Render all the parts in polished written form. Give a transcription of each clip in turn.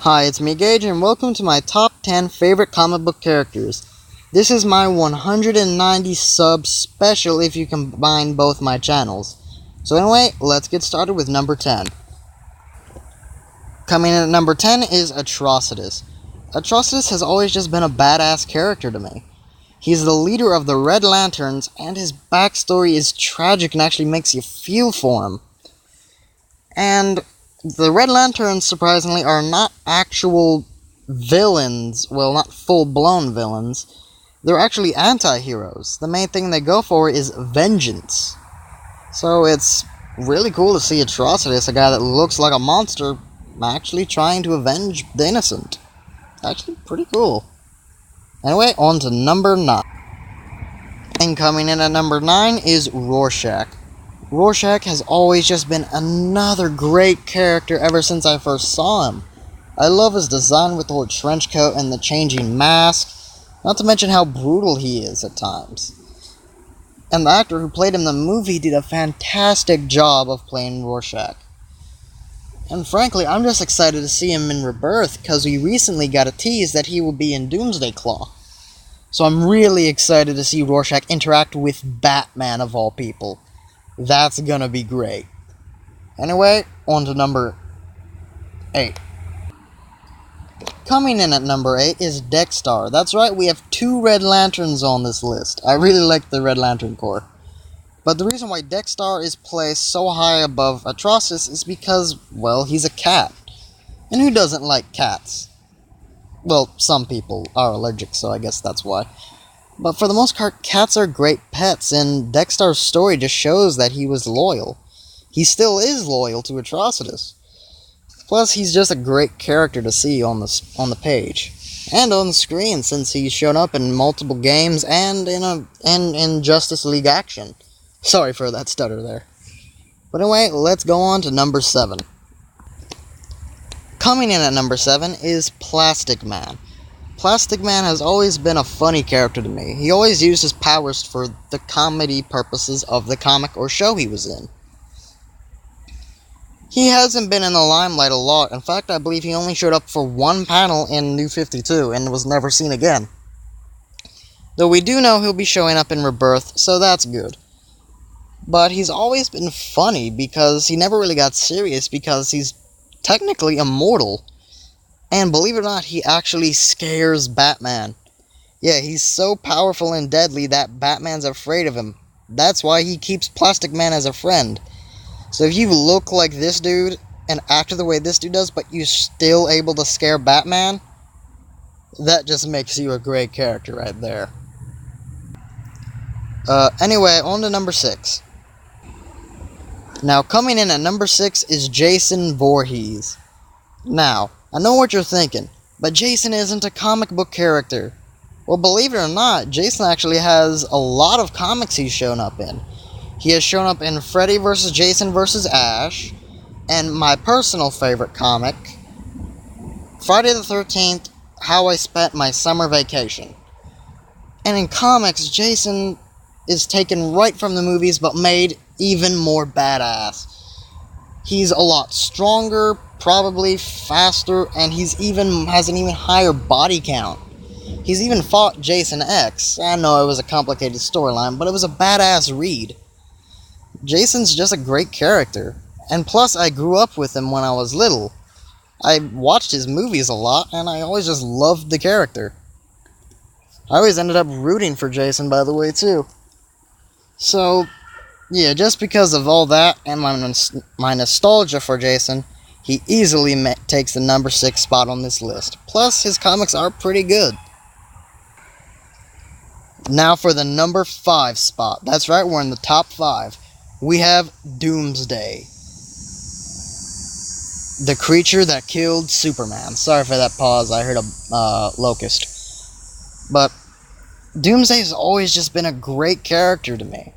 Hi, it's me Gage, and welcome to my top 10 favorite comic book characters. This is my 190 sub special if you combine both my channels. So anyway, let's get started with number 10. Coming in at number 10 is Atrocitus. Atrocitus has always just been a badass character to me. He's the leader of the Red Lanterns, and his backstory is tragic and actually makes you feel for him. And the Red Lanterns, surprisingly, are not actual villains. Well, not full-blown villains. They're actually anti-heroes. The main thing they go for is vengeance. So it's really cool to see Atrocitus, a guy that looks like a monster, actually trying to avenge the innocent. Actually, pretty cool. Anyway, on to number 9. And coming in at number 9 is Rorschach. Rorschach has always just been another great character ever since I first saw him. I love his design with the whole trench coat and the changing mask, not to mention how brutal he is at times. And the actor who played him in the movie did a fantastic job of playing Rorschach. And frankly, I'm just excited to see him in Rebirth, because we recently got a tease that he will be in Doomsday Claw. So I'm really excited to see Rorschach interact with Batman of all people. That's gonna be great. Anyway, on to number 8. Coming in at number 8 is Dex-Starr. That's right, we have 2 Red Lanterns on this list. I really like the Red Lantern Corps. But the reason why Dex-Starr is placed so high above Atrocitus is because, well, he's a cat. And who doesn't like cats? Well, some people are allergic, so I guess that's why. But for the most part, cats are great pets, and Dex-Starr's story just shows that he was loyal. He still is loyal to Atrocitus. Plus, he's just a great character to see on the page. And on the screen, since he's shown up in multiple games and in Justice League action. Sorry for that stutter there. But anyway, let's go on to number 7. Coming in at number 7 is Plastic Man. Plastic Man has always been a funny character to me. He always used his powers for the comedy purposes of the comic or show he was in. He hasn't been in the limelight a lot. In fact, I believe he only showed up for one panel in New 52 and was never seen again. Though we do know he'll be showing up in Rebirth, so that's good. But he's always been funny because he never really got serious because he's technically immortal. And believe it or not, he actually scares Batman. Yeah, he's so powerful and deadly that Batman's afraid of him. That's why he keeps Plastic Man as a friend. So if you look like this dude and act the way this dude does, but you're still able to scare Batman, that just makes you a great character right there. Anyway, on to number 6. Now, coming in at number 6 is Jason Voorhees. Now, I know what you're thinking, but Jason isn't a comic book character. Well, believe it or not, Jason actually has a lot of comics he's shown up in. He has shown up in Freddy vs. Jason vs. Ash, and my personal favorite comic, Friday the 13th, How I Spent My Summer Vacation. And in comics, Jason is taken right from the movies, but made even more badass. He's a lot stronger, probably faster, and has an even higher body count. He's even fought Jason X. I know it was a complicated storyline, but it was a badass read. Jason's just a great character, and plus I grew up with him when I was little. I watched his movies a lot, and I always just loved the character. I always ended up rooting for Jason, by the way, too. So, yeah, just because of all that and my nostalgia for Jason, he easily takes the number 6 spot on this list. Plus, his comics are pretty good. Now for the number 5 spot. That's right, we're in the top 5. We have Doomsday. The creature that killed Superman. Sorry for that pause, I heard a locust. But Doomsday has always just been a great character to me.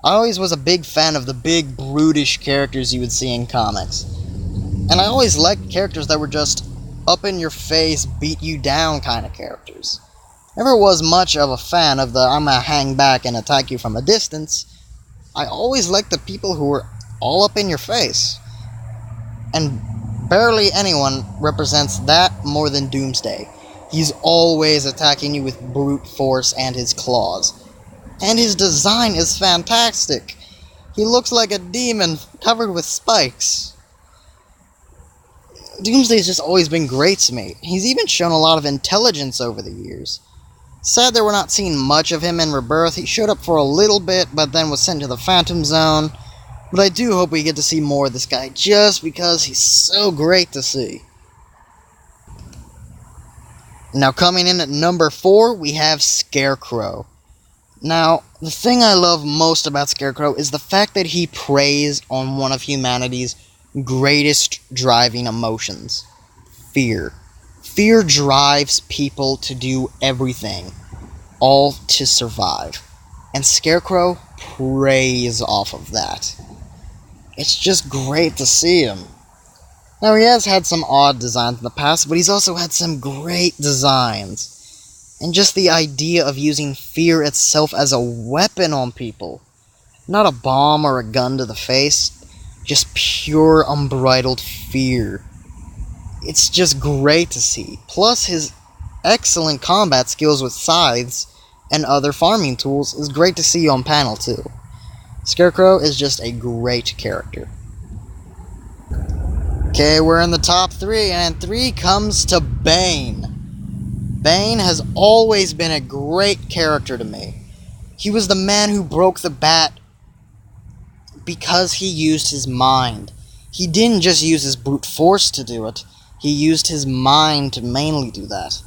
I always was a big fan of the big, brutish characters you would see in comics. And I always liked characters that were just up-in-your-face, beat-you-down kind of characters. Never was much of a fan of the I'm gonna hang back and attack you from a distance. I always liked the people who were all up in your face. And Barely anyone represents that more than Doomsday. He's always attacking you with brute force and his claws. And his design is fantastic. He looks like a demon covered with spikes. Doomsday's just always been great to me. He's even shown a lot of intelligence over the years. Sad that we're not seeing much of him in Rebirth. He showed up for a little bit, but then was sent to the Phantom Zone. But I do hope we get to see more of this guy, just because he's so great to see. Now coming in at number 4, we have Scarecrow. Now, the thing I love most about Scarecrow is the fact that he preys on one of humanity's greatest driving emotions. Fear. Fear drives people to do everything, all to survive. And Scarecrow preys off of that. It's just great to see him. Now, he has had some odd designs in the past, but he's also had some great designs. And just the idea of using fear itself as a weapon on people. Not a bomb or a gun to the face. Just pure, unbridled fear. It's just great to see. Plus, his excellent combat skills with scythes and other farming tools is great to see on panel too. Scarecrow is just a great character. Okay, we're in the top 3, and 3 comes to Bane. Bane has always been a great character to me. He was the man who broke the bat because he used his mind. He didn't just use his brute force to do it. He used his mind to mainly do that.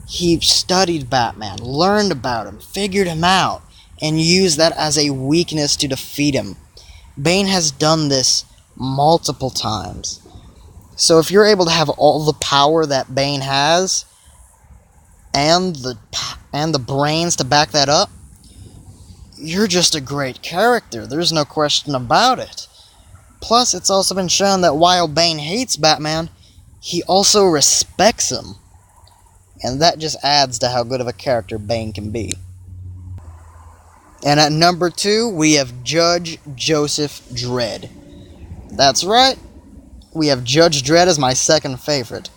He studied Batman, learned about him, figured him out, and used that as a weakness to defeat him. Bane has done this multiple times. So if you're able to have all the power that Bane has, and the brains to back that up, you're just a great character. There's no question about it. Plus, it's also been shown that while Bane hates Batman, he also respects him. And that just adds to how good of a character Bane can be. And at number 2, we have Judge Joseph Dredd. That's right, we have Judge Dredd as my second favorite.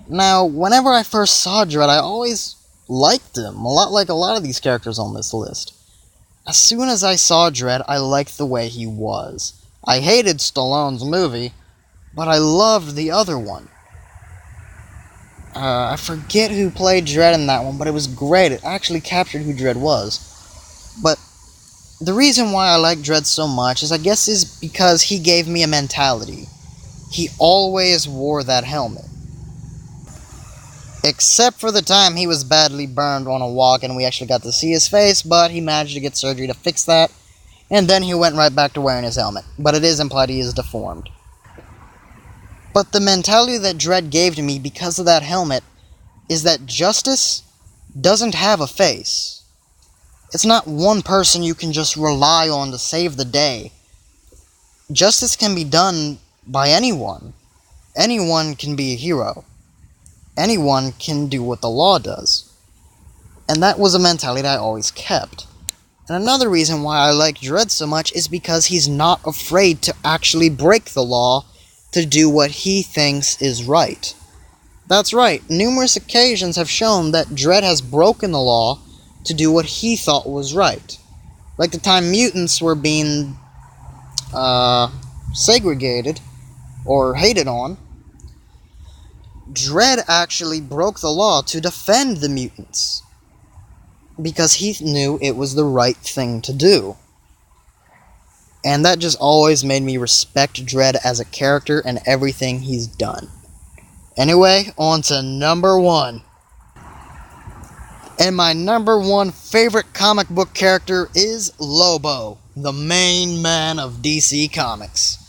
Now, whenever I first saw Dredd, I always liked him, a lot like a lot of these characters on this list. As soon as I saw Dredd, I liked the way he was. I hated Stallone's movie, but I loved the other one. I forget who played Dredd in that one, but it was great. It actually captured who Dredd was. But the reason why I like Dredd so much is, I guess, is because he gave me a mentality. He always wore that helmet. Except for the time he was badly burned on a walk and we actually got to see his face, but he managed to get surgery to fix that, and then he went right back to wearing his helmet. But it is implied he is deformed. But the mentality that Dredd gave to me because of that helmet is that justice doesn't have a face. It's not one person you can just rely on to save the day. Justice can be done by anyone. Anyone can be a hero. Anyone can do what the law does. And that was a mentality I always kept. And another reason why I like Dredd so much is because he's not afraid to actually break the law to do what he thinks is right. That's right, numerous occasions have shown that Dredd has broken the law to do what he thought was right. Like the time mutants were being segregated or hated on, Dredd actually broke the law to defend the mutants, because he knew it was the right thing to do. And that just always made me respect Dredd as a character and everything he's done. Anyway, on to number 1. And my number 1 favorite comic book character is Lobo, the main man of DC Comics.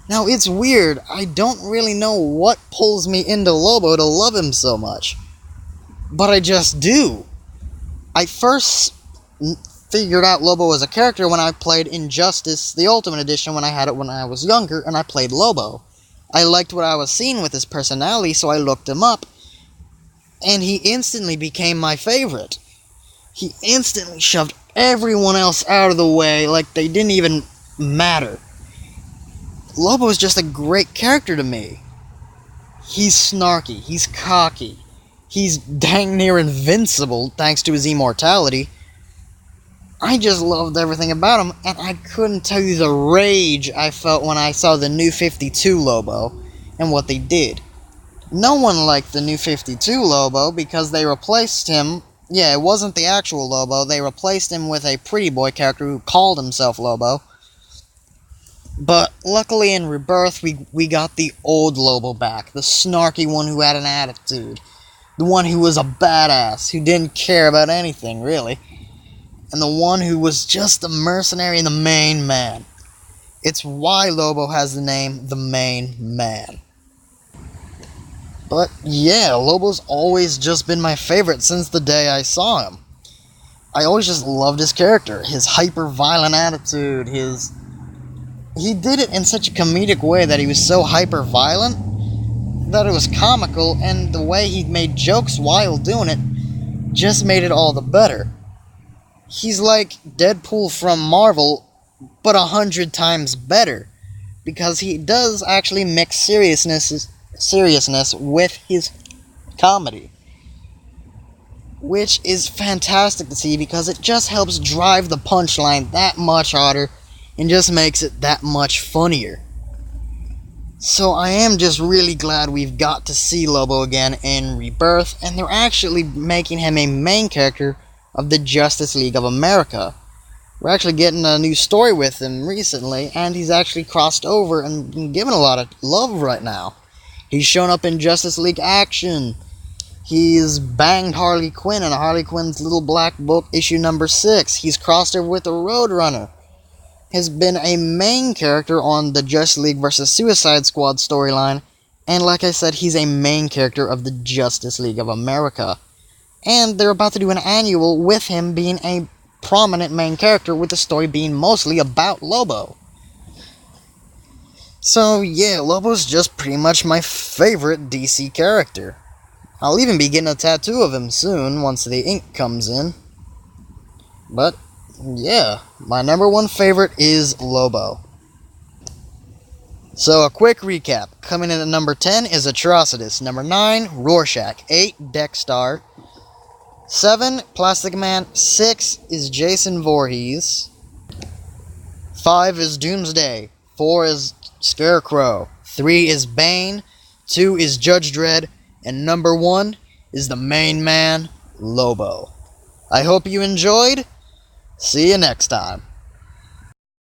Now, it's weird, I don't really know what pulls me into Lobo to love him so much. But I just do. I first figured out Lobo as a character when I played Injustice, the Ultimate Edition, when I had it when I was younger, and I played Lobo. I liked what I was seeing with his personality, so I looked him up, and he instantly became my favorite. He instantly shoved everyone else out of the way like they didn't even matter. Lobo is just a great character to me. He's snarky, he's cocky, he's dang near invincible thanks to his immortality. I just loved everything about him, and I couldn't tell you the rage I felt when I saw the New 52 Lobo and what they did. No one liked the New 52 Lobo because they replaced him. Yeah, it wasn't the actual Lobo. They replaced him with a pretty boy character who called himself Lobo. But luckily in Rebirth, we got the old Lobo back. The snarky one who had an attitude. The one who was a badass, who didn't care about anything, really. And the one who was just a mercenary and the main man. It's why Lobo has the name The Main Man. But yeah, Lobo's always just been my favorite since the day I saw him. I always just loved his character, his hyper-violent attitude, He did it in such a comedic way that he was so hyper-violent that it was comical, and the way he made jokes while doing it just made it all the better. He's like Deadpool from Marvel, but 100 times better, because he does actually mix seriousness with his comedy, which is fantastic to see because it just helps drive the punchline that much harder and just makes it that much funnier. So I am just really glad we've got to see Lobo again in Rebirth, and they're actually making him a main character of the Justice League of America. We're actually getting a new story with him recently, and he's actually crossed over and been given a lot of love right now. He's shown up in Justice League Action. He's banged Harley Quinn in Harley Quinn's Little Black Book issue number 6. He's crossed over with the Roadrunner. Has been a main character on the Justice League vs. Suicide Squad storyline, and like I said, he's a main character of the Justice League of America. And they're about to do an annual with him being a prominent main character, with the story being mostly about Lobo. So yeah, Lobo's just pretty much my favorite DC character. I'll even be getting a tattoo of him soon, once the ink comes in. But yeah, my number one favorite is Lobo. So a quick recap. Coming in at number 10 is Atrocitus. Number 9, Rorschach. 8, Dexter. 7, Plastic Man. 6 is Jason Voorhees. 5 is Doomsday. 4 is Scarecrow. 3 is Bane. 2 is Judge Dredd. And number 1 is the main man, Lobo. I hope you enjoyed. See you next time.